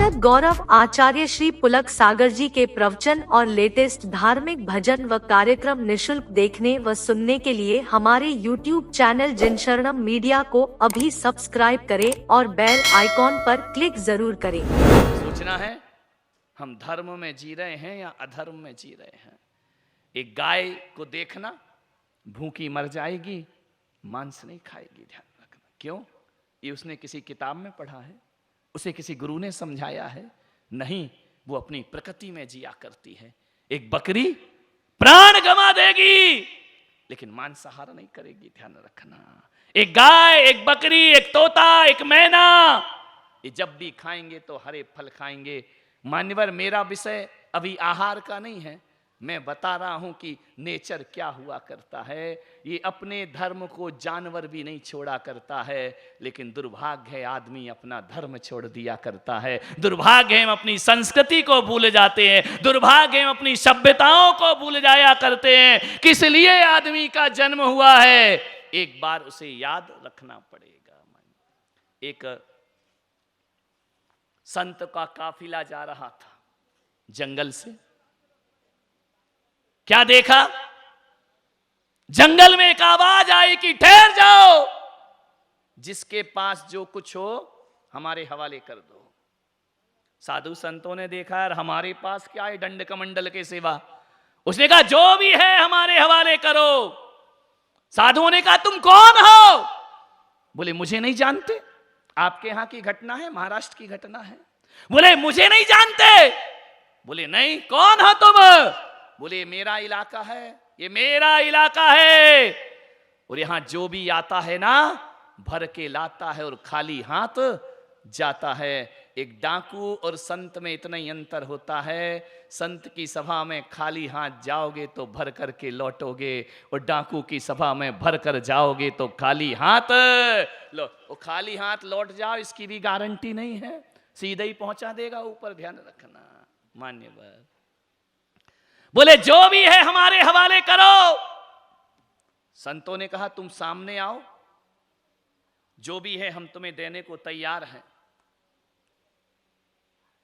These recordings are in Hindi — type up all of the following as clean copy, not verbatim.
साधक गौरव आचार्य श्री पुलक सागर जी के प्रवचन और लेटेस्ट धार्मिक भजन व कार्यक्रम निशुल्क देखने व सुनने के लिए हमारे YouTube चैनल जिन शरणम मीडिया को अभी सब्सक्राइब करें और बेल आइकॉन पर क्लिक जरूर करें। सोचना है हम धर्म में जी रहे हैं या अधर्म में जी रहे हैं। एक गाय को देखना, भूखी मर जाएगी, मांस नहीं खाएगी, ध्यान रखना। क्यों? ये उसने किसी किताब में पढ़ा है, उसे किसी गुरु ने समझाया है? नहीं, वो अपनी प्रकृति में जिया करती है। एक बकरी प्राण गंवा देगी लेकिन मांसाहार नहीं करेगी, ध्यान रखना। एक गाय, एक बकरी, एक तोता, एक मैना, ये जब भी खाएंगे तो हरे फल खाएंगे। मान्यवर, मेरा विषय अभी आहार का नहीं है, मैं बता रहा हूं कि नेचर क्या हुआ करता है। ये अपने धर्म को जानवर भी नहीं छोड़ा करता है, लेकिन दुर्भाग्य है आदमी अपना धर्म छोड़ दिया करता है। दुर्भाग्य है हम अपनी संस्कृति को भूल जाते हैं, दुर्भाग्य है हम अपनी सभ्यताओं को भूल जाया करते हैं। किस लिए आदमी का जन्म हुआ है, एक बार उसे याद रखना पड़ेगा। एक संत का काफिला जा रहा था जंगल से। क्या देखा? जंगल में एक आवाज आई कि ठहर जाओ, जिसके पास जो कुछ हो हमारे हवाले कर दो। साधु संतों ने देखा यार हमारे पास क्या है दंड कमंडल के सिवा। उसने कहा जो भी है हमारे हवाले करो। साधुओं ने कहा तुम कौन हो? बोले मुझे नहीं जानते। आपके यहां की घटना है, महाराष्ट्र की घटना है। बोले मुझे नहीं जानते। बोले नहीं, कौन हो तुम? बोले मेरा इलाका है, ये मेरा इलाका है, और यहां जो भी आता है ना भर के लाता है और खाली हाथ जाता है। एक डाकू और संत में इतना ही अंतर होता है। संत की सभा में खाली हाथ जाओगे तो भर करके लौटोगे, और डाकू की सभा में भर कर जाओगे तो खाली हाथ वो खाली हाथ लौट जाओ, इसकी भी गारंटी नहीं है, सीधे ही पहुंचा देगा ऊपर, ध्यान रखना। मान्यवर बोले जो भी है हमारे हवाले करो। संतों ने कहा तुम सामने आओ, जो भी है हम तुम्हें देने को तैयार हैं।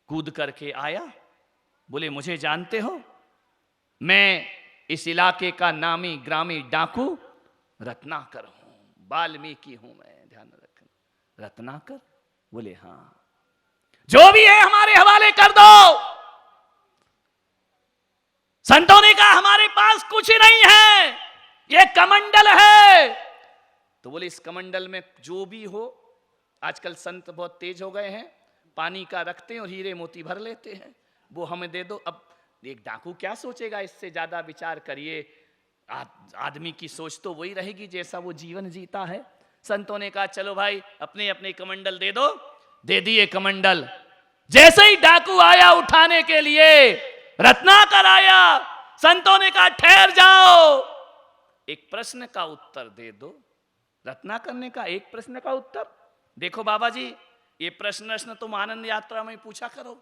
कूद करके आया। बोले मुझे जानते हो? मैं इस इलाके का नामी ग्रामी डाकू रत्नाकर हूं, वाल्मीकि हूं मैं, ध्यान रखना। रत्नाकर? बोले हां। जो भी है हमारे हवाले कर दो। संतों ने कहा हमारे पास कुछ नहीं है, ये कमंडल है। तो बोले इस कमंडल में जो भी हो, आजकल संत बहुत तेज हो गए हैं, पानी का रखते हैं और हीरे मोती भर लेते हैं, वो हमें दे दो। अब एक डाकू क्या सोचेगा, इससे ज्यादा विचार करिए। आदमी की सोच तो वही रहेगी जैसा वो जीवन जीता है। संतों ने कहा चलो भाई अपने अपने कमंडल दे दो। दे दिए कमंडल। जैसे ही डाकू आया उठाने के लिए, रत्नाकर आया। संतों ने कहा ठहर जाओ, एक प्रश्न का उत्तर दे दो। रत्नाकर ने कहा एक प्रश्न का उत्तर? देखो बाबा जी, ये प्रश्न तुम आनंद यात्रा में पूछा करो,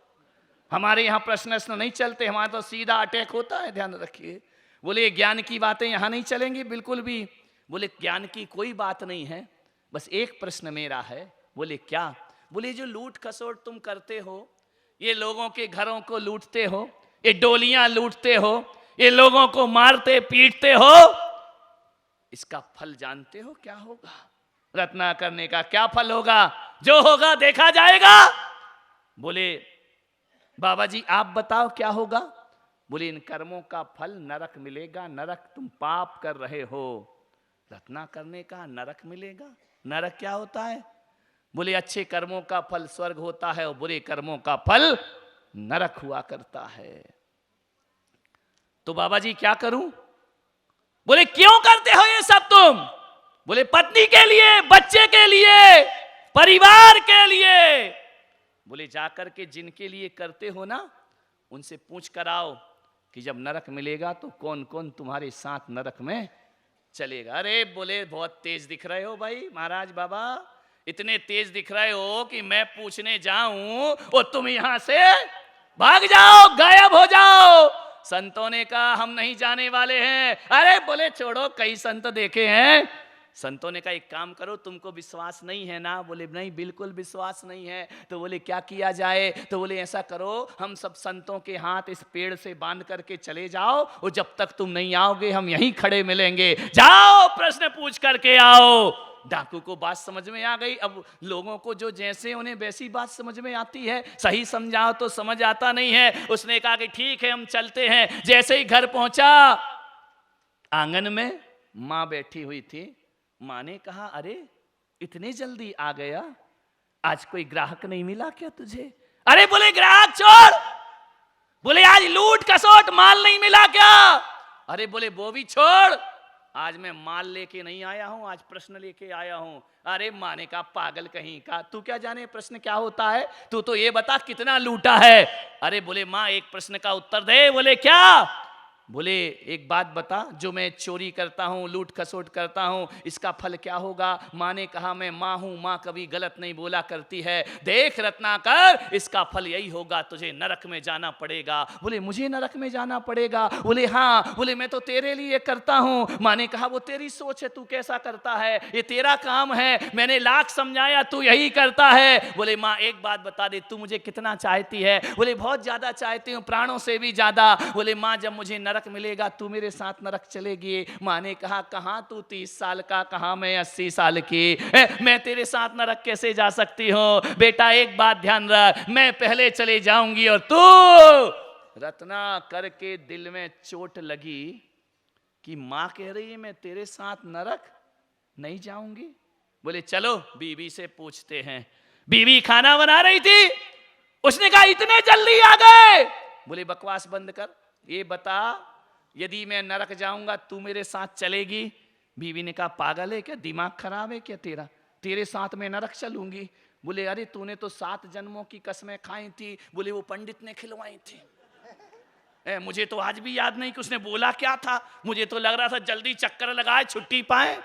हमारे यहां प्रश्न नहीं चलते, हमारा तो सीधा अटैक होता है, ध्यान रखिए। बोले ज्ञान की बातें यहां नहीं चलेंगी बिल्कुल भी। बोले ज्ञान की कोई बात नहीं है, बस एक प्रश्न मेरा है। बोले क्या? बोले जो लूट खसोट तुम करते हो, ये लोगों के घरों को लूटते हो, ये डोलियां लूटते हो, ये लोगों को मारते पीटते हो, इसका फल जानते हो क्या होगा? रत्नाकर ने कहा क्या फल होगा? जो होगा देखा जाएगा। बोले बाबा जी आप बताओ क्या होगा? बोले इन कर्मों का फल नरक मिलेगा। नरक तुम पाप कर रहे हो। रत्नाकर ने कहा नरक मिलेगा? नरक क्या होता है? बोले अच्छे कर्मों का फल स्वर्ग होता है और बुरे कर्मों का फल नरक हुआ करता है। तो बाबा जी क्या करूं? बोले क्यों करते हो ये सब तुम? बोले पत्नी के लिए, बच्चे के लिए, परिवार के लिए। बोले जाकर के जिनके लिए करते हो ना, उनसे पूछ कर आओ कि जब नरक मिलेगा तो कौन कौन तुम्हारे साथ नरक में चलेगा। अरे बोले बहुत तेज दिख रहे हो भाई महाराज बाबा, इतने तेज दिख रहे हो कि मैं पूछने जाऊं और तुम यहां से भाग जाओ, गायब हो जाओ। संतों ने कहा हम नहीं जाने वाले हैं। अरे बोले छोड़ो, कई संत देखे हैं, संतों ने कहा एक काम करो, तुमको विश्वास नहीं है ना? बोले नहीं, बिल्कुल विश्वास नहीं है। तो बोले क्या किया जाए? तो बोले ऐसा करो, हम सब संतों के हाथ इस पेड़ से बांध करके चले जाओ, और जब तक तुम नहीं आओगे हम यहीं खड़े मिलेंगे। जाओ प्रश्न पूछ करके आओ। डाकू को बात समझ में आ गई। अब लोगों को जो जैसे उन्हें वैसी बात समझ में आती है, सही समझाओ तो समझ आता नहीं है। उसने कहा कि ठीक है हम चलते हैं। जैसे ही घर पहुंचा, आंगन में मां बैठी हुई थी। मां ने कहा अरे इतने जल्दी आ गया, आज कोई ग्राहक नहीं मिला क्या तुझे? अरे बोले ग्राहक छोड़, बोले आज लूट खसोट माल नहीं मिला क्या? अरे बोले वो भी छोड़, आज मैं माल लेके नहीं आया हूं, आज प्रश्न लेके आया हूं। अरे माँ ने कहा पागल कहीं का, तू क्या जाने प्रश्न क्या होता है, तू तो ये बता कितना लूटा है। अरे बोले माँ एक प्रश्न का उत्तर दे। बोले क्या? बोले एक बात बता, जो मैं चोरी करता हूँ, लूट खसोट करता हूँ, इसका फल क्या होगा? माँ ने कहा मैं माँ हूँ, माँ कभी गलत नहीं बोला करती है। देख रत्नाकर, इसका फल यही होगा, तुझे नरक में जाना पड़ेगा। बोले मुझे नरक में जाना पड़ेगा? बोले हाँ। बोले मैं तो तेरे लिए करता हूँ। माँ ने कहा वो तेरी सोच है, तू कैसा करता है, ये तेरा काम है, मैंने लाख समझाया तू यही करता है। बोले माँ एक बात बता दे, तू मुझे कितना चाहती है? बोले बहुत ज्यादा चाहती हूँ, प्राणों से भी ज्यादा। बोले माँ जब मुझे नरक मिलेगा तू मेरे साथ नरक चलेगी। माँ ने कहा कहां तू 30 साल का, कहां मैं 80 साल की, मैं तेरे साथ नरक कैसे जा सकती हूँ? बेटा एक बात ध्यान रख, मैं पहले चले जाऊंगी और तू। रत्नाकर के दिल में चोट लगी कि माँ कह रही है मैं तेरे साथ नरक नहीं जाऊंगी। बोले चलो बीवी से पूछते हैं। बीवी खाना बना रही थी, उसने कहा इतने जल्दी आ गए? बोले बकवास बंद कर, ये बता यदि मैं नरक जाऊंगा तू मेरे साथ चलेगी? बीवी ने कहा पागल है क्या, दिमाग खराब है क्या तेरा, तेरे साथ मैं नरक चलूंगी? बोले अरे तूने तो 7 जन्मों की कसमें खाई थी। बोले वो पंडित ने खिलवाई थी। मुझे तो आज भी याद नहीं कि उसने बोला क्या था। मुझे तो लग रहा था जल्दी चक्कर लगाए छुट्टी पाए।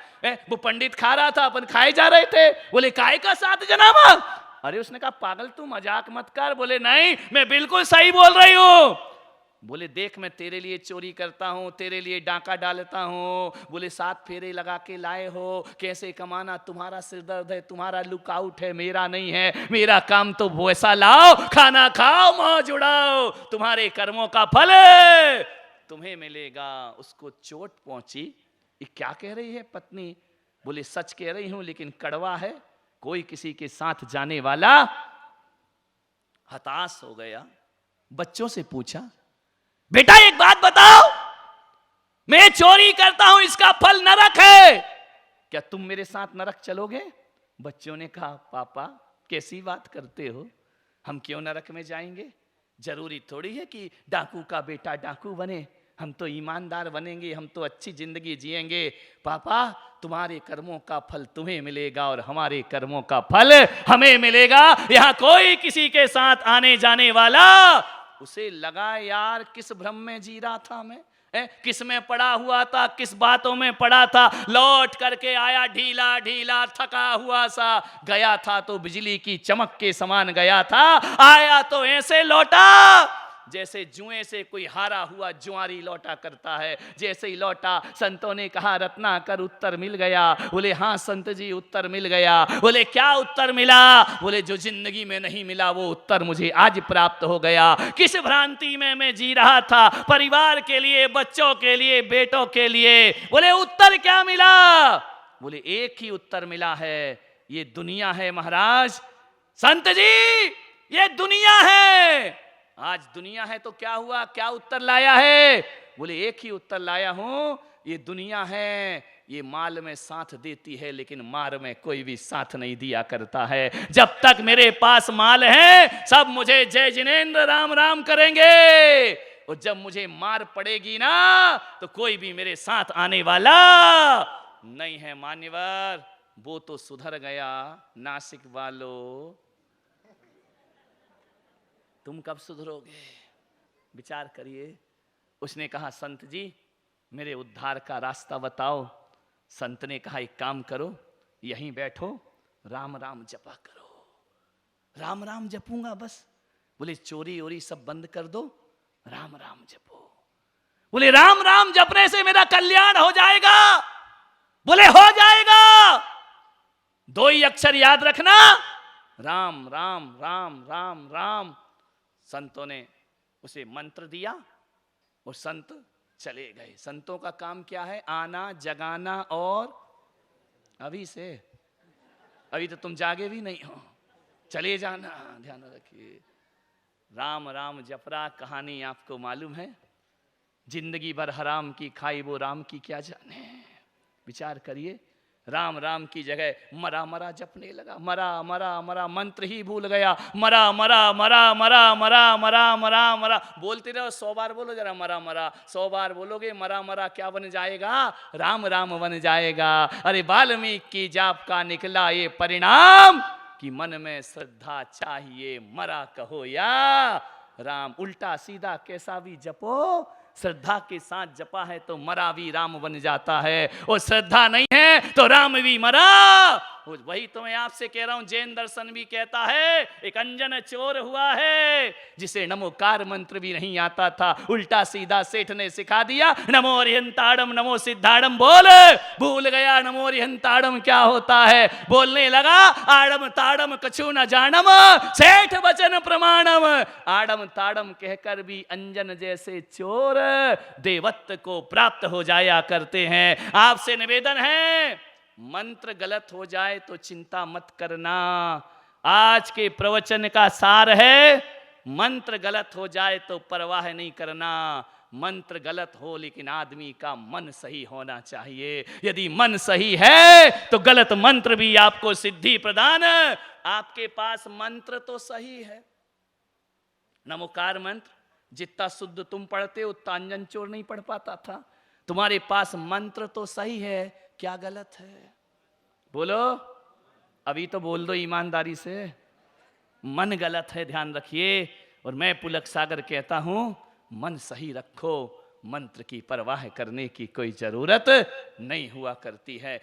वो पंडित खा रहा था, अपन खाए जा रहे थे। बोले काय का 7 जन्म? अरे उसने कहा पागल तू मजाक मत कर। बोले नहीं मैं बिल्कुल सही बोल रही हूं। बोले देख मैं तेरे लिए चोरी करता हूँ, तेरे लिए डाका डालता हूँ। बोले 7 फेरे लगा के लाए हो, कैसे कमाना तुम्हारा सिर दर्द है, तुम्हारा लुकआउट है, मेरा नहीं है। मेरा काम तो वैसा लाओ, खाना खाओ, मौज उड़ाओ, तुम्हारे कर्मों का फल तुम्हें मिलेगा। उसको चोट पहुंची। ये क्या कह रही है पत्नी? बोले सच कह रही हूं लेकिन कड़वा है। कोई किसी के साथ जाने वाला हताश हो गया। बच्चों से पूछा बेटा एक बात बताओ, मैं चोरी करता हूं, इसका फल नरक है, क्या तुम मेरे साथ नरक चलोगे? बच्चों ने कहा पापा कैसी बात करते हो, हम क्यों नरक में जाएंगे? जरूरी थोड़ी है कि डाकू का बेटा डाकू बने, हम तो ईमानदार बनेंगे, हम तो अच्छी जिंदगी जिएंगे। पापा तुम्हारे कर्मों का फल तुम्हें मिलेगा और हमारे कर्मों का फल हमें मिलेगा। यहां कोई किसी के साथ आने जाने वाला। उसे लगा यार किस भ्रम में जी रहा था मैं, किस में पड़ा हुआ था, किस बातों में पड़ा था। लौट करके आया ढीला ढीला थका हुआ सा, गया था तो बिजली की चमक के समान गया था, आया तो ऐसे लौटा जैसे जुए से कोई हारा हुआ जुआरी लौटा करता है। जैसे ही लौटा संतों ने कहा रत्नाकर उत्तर मिल गया? बोले हाँ संत जी उत्तर मिल गया। बोले क्या उत्तर मिला? बोले जो जिंदगी में नहीं मिला वो उत्तर मुझे आज प्राप्त हो गया। किस भ्रांति में मैं जी रहा था, परिवार के लिए, बच्चों के लिए, बेटों के लिए। बोले उत्तर क्या मिला? बोले एक ही उत्तर मिला है, ये दुनिया है महाराज। संत जी ये दुनिया है। आज दुनिया है तो क्या हुआ, क्या उत्तर लाया है? बोले एक ही उत्तर लाया हूं, ये दुनिया है, ये माल में साथ देती है लेकिन मार में कोई भी साथ नहीं दिया करता है। जब तक मेरे पास माल है सब मुझे जय जिनेंद्र राम राम करेंगे, और जब मुझे मार पड़ेगी ना तो कोई भी मेरे साथ आने वाला नहीं है। मान्यवर वो तो सुधर गया, नासिक वालों तुम कब सुधरोगे, विचार करिए। उसने कहा संत जी मेरे उद्धार का रास्ता बताओ। संत ने कहा एक काम करो, यहीं बैठो, राम राम जपा करो। राम राम जपूंगा बस। बोले चोरी ओरी सब बंद कर दो, राम राम जपो। बोले राम राम जपने से मेरा कल्याण हो जाएगा। बोले हो जाएगा। दो ही अक्षर याद रखना, राम राम राम राम राम। संतों ने उसे मंत्र दिया और संत चले गए। संतों का काम क्या है? आना, जगाना और अभी से, अभी तो तुम जागे भी नहीं हो, चले जाना। ध्यान रखिए, राम राम जपरा कहानी आपको मालूम है। जिंदगी भर हराम की खाई वो राम की क्या जाने। विचार करिए, राम राम की जगह मरा मरा जपने लगा। मरा मरा मरा, मंत्र ही भूल गया। मरा मरा मरा मरा मरा मरा मरा मरा, बोलते रहो, 100 बार बोलो जरा मरा मरा। 100 बार बोलोगे मरा मरा क्या बन जाएगा? राम राम बन जाएगा। अरे वाल्मीकि की जाप का निकला ये परिणाम कि मन में श्रद्धा चाहिए, मरा कहो या राम। उल्टा सीधा कैसा भी जपो, श्रद्धा के साथ जपा है तो मरा भी राम बन जाता है, और श्रद्धा नहीं है तो राम भी मरा। वही तो मैं आपसे कह रहा हूं, जैन दर्शन भी कहता है एक अंजन चोर हुआ है जिसे नमोकार मंत्र भी नहीं आता था, उल्टा सीधा सेठ ने सिखा दिया नमो अरिहंताड़म नमो सिद्धाड़म बोल, भूल गया नमो अरिहंताड़म क्या होता है। बोलने लगा आड़म ताड़म कछु न जानम, सेठ वचन प्रमाणम। आड़म ताड़म कहकर भी अंजन जैसे चोर देवत्व को प्राप्त हो जाया करते हैं। आपसे निवेदन है, मंत्र गलत हो जाए तो चिंता मत करना। आज के प्रवचन का सार है, मंत्र गलत हो जाए तो परवाह नहीं करना। मंत्र गलत हो लेकिन आदमी का मन सही होना चाहिए। यदि मन सही है तो गलत मंत्र भी आपको सिद्धि प्रदान। आपके पास मंत्र तो सही है, नमोकार मंत्र जितना शुद्ध तुम पढ़ते हो उतना अंजन चोर नहीं पढ़ पाता था। तुम्हारे पास मंत्र तो सही है, क्या गलत है? बोलो, अभी तो बोल दो ईमानदारी से। मन गलत है, ध्यान रखिए। और मैं पुलक सागर कहता हूं, मन सही रखो, मंत्र की परवाह करने की कोई जरूरत नहीं हुआ करती है।